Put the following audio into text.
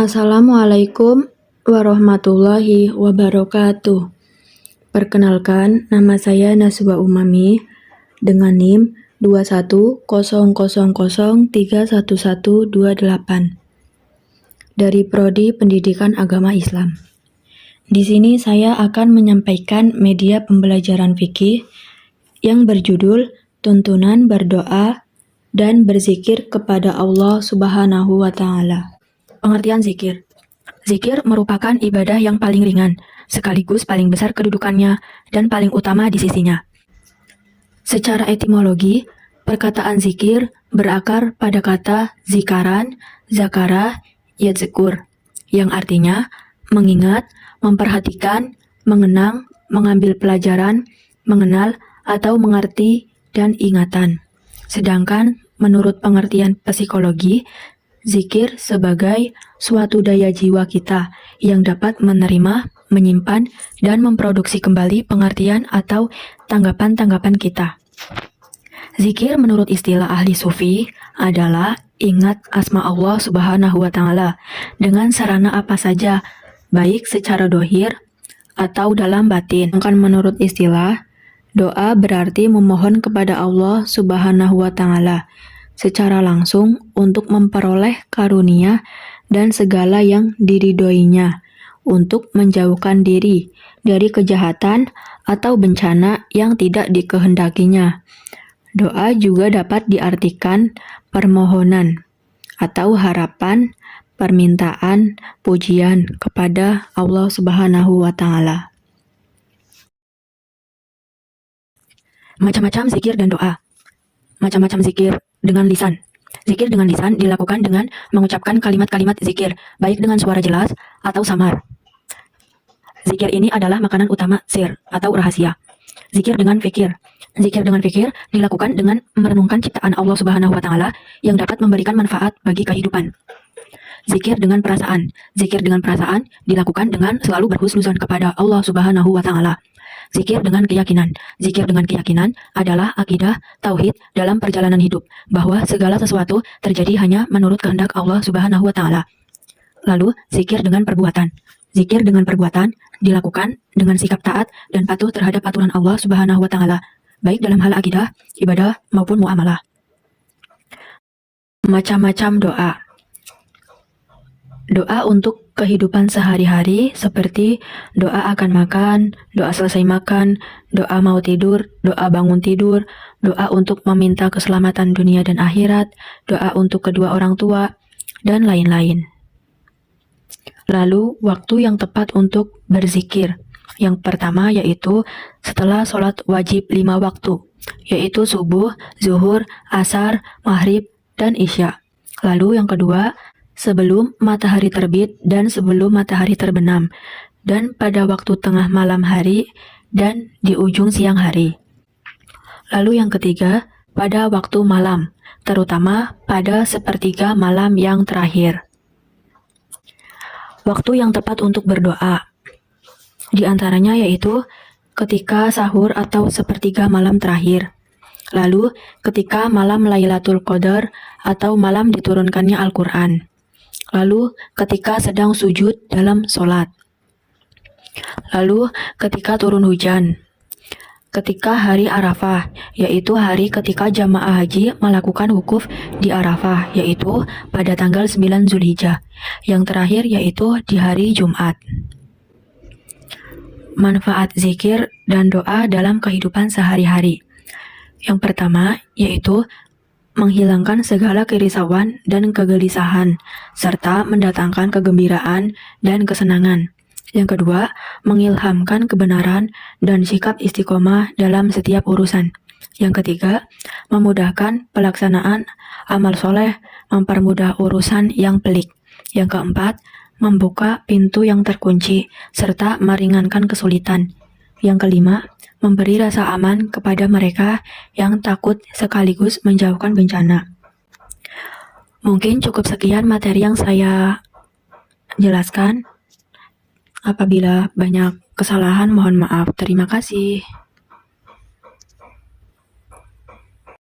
Assalamualaikum warahmatullahi wabarakatuh. Perkenalkan, nama saya Naswa Umami dengan NIM 21000311128 dari Prodi Pendidikan Agama Islam. Di sini saya akan menyampaikan media pembelajaran fikih yang berjudul Tuntunan Berdoa dan Berzikir kepada Allah Subhanahu wa Ta'ala. Pengertian zikir. Zikir merupakan ibadah yang paling ringan, sekaligus paling besar kedudukannya dan paling utama di sisinya. Secara etimologi, perkataan zikir berakar pada kata zikaran, zakara, yadzkur, yang artinya mengingat, memperhatikan, mengenang, mengambil pelajaran, mengenal, atau mengerti, dan ingatan. Sedangkan menurut pengertian psikologi, zikir sebagai suatu daya jiwa kita yang dapat menerima, menyimpan, dan memproduksi kembali pengertian atau tanggapan-tanggapan kita. Zikir menurut istilah ahli sufi adalah ingat asma Allah Subhanahu wa Ta'ala dengan sarana apa saja, baik secara dohir atau dalam batin. Sedangkan menurut istilah, doa berarti memohon kepada Allah Subhanahu wa Ta'ala secara langsung untuk memperoleh karunia dan segala yang diridhoinya, untuk menjauhkan diri dari kejahatan atau bencana yang tidak dikehendakinya. Doa juga dapat diartikan permohonan atau harapan, permintaan, pujian kepada Allah Subhanahu wa Ta'ala. Macam-macam zikir dan doa. Macam-macam zikir dengan lisan. Zikir dengan lisan dilakukan dengan mengucapkan kalimat-kalimat zikir, baik dengan suara jelas atau samar. Zikir ini adalah makanan utama sir atau rahasia. Zikir dengan fikir. Zikir dengan fikir dilakukan dengan merenungkan ciptaan Allah Subhanahu wa Ta'ala yang dapat memberikan manfaat bagi kehidupan. Zikir dengan perasaan. Zikir dengan perasaan dilakukan dengan selalu berhusnuzon kepada Allah Subhanahu wa Ta'ala. Zikir dengan keyakinan. Zikir dengan keyakinan adalah akidah tauhid dalam perjalanan hidup, bahwa segala sesuatu terjadi hanya menurut kehendak Allah Subhanahu wa Ta'ala. Lalu, zikir dengan perbuatan. Zikir dengan perbuatan dilakukan dengan sikap taat dan patuh terhadap aturan Allah Subhanahu wa Ta'ala, baik dalam hal akidah, ibadah, maupun muamalah. Macam-macam doa. Doa untuk kehidupan sehari-hari seperti doa akan makan, doa selesai makan, doa mau tidur, doa bangun tidur, doa untuk meminta keselamatan dunia dan akhirat, doa untuk kedua orang tua, dan lain-lain. Lalu, waktu yang tepat untuk berzikir. Yang pertama yaitu setelah sholat wajib 5 waktu, yaitu subuh, zuhur, asar, maghrib, dan isya. Lalu yang kedua, sebelum matahari terbit dan sebelum matahari terbenam, dan pada waktu tengah malam hari dan di ujung siang hari. Lalu yang ketiga, pada waktu malam, terutama pada sepertiga malam yang terakhir. Waktu yang tepat untuk berdoa, di antaranya yaitu ketika sahur atau sepertiga malam terakhir. Lalu ketika malam Lailatul Qadar atau malam diturunkannya Al-Quran. Lalu ketika sedang sujud dalam sholat. Lalu ketika turun hujan. Ketika hari Arafah, yaitu hari ketika jamaah haji melakukan wukuf di Arafah, yaitu pada tanggal 9 Zulhijjah. Yang terakhir yaitu di hari Jumat. Manfaat zikir dan doa dalam kehidupan sehari-hari. Yang pertama yaitu menghilangkan segala kerisauan dan kegelisahan, serta mendatangkan kegembiraan dan kesenangan. Yang kedua, mengilhamkan kebenaran dan sikap istiqomah dalam setiap urusan. Yang ketiga, memudahkan pelaksanaan amal soleh, mempermudah urusan yang pelik. Yang keempat, membuka pintu yang terkunci, serta meringankan kesulitan. Yang kelima, memberi rasa aman kepada mereka yang takut sekaligus menjauhkan bencana. Mungkin cukup sekian materi yang saya jelaskan. Apabila banyak kesalahan, mohon maaf. Terima kasih.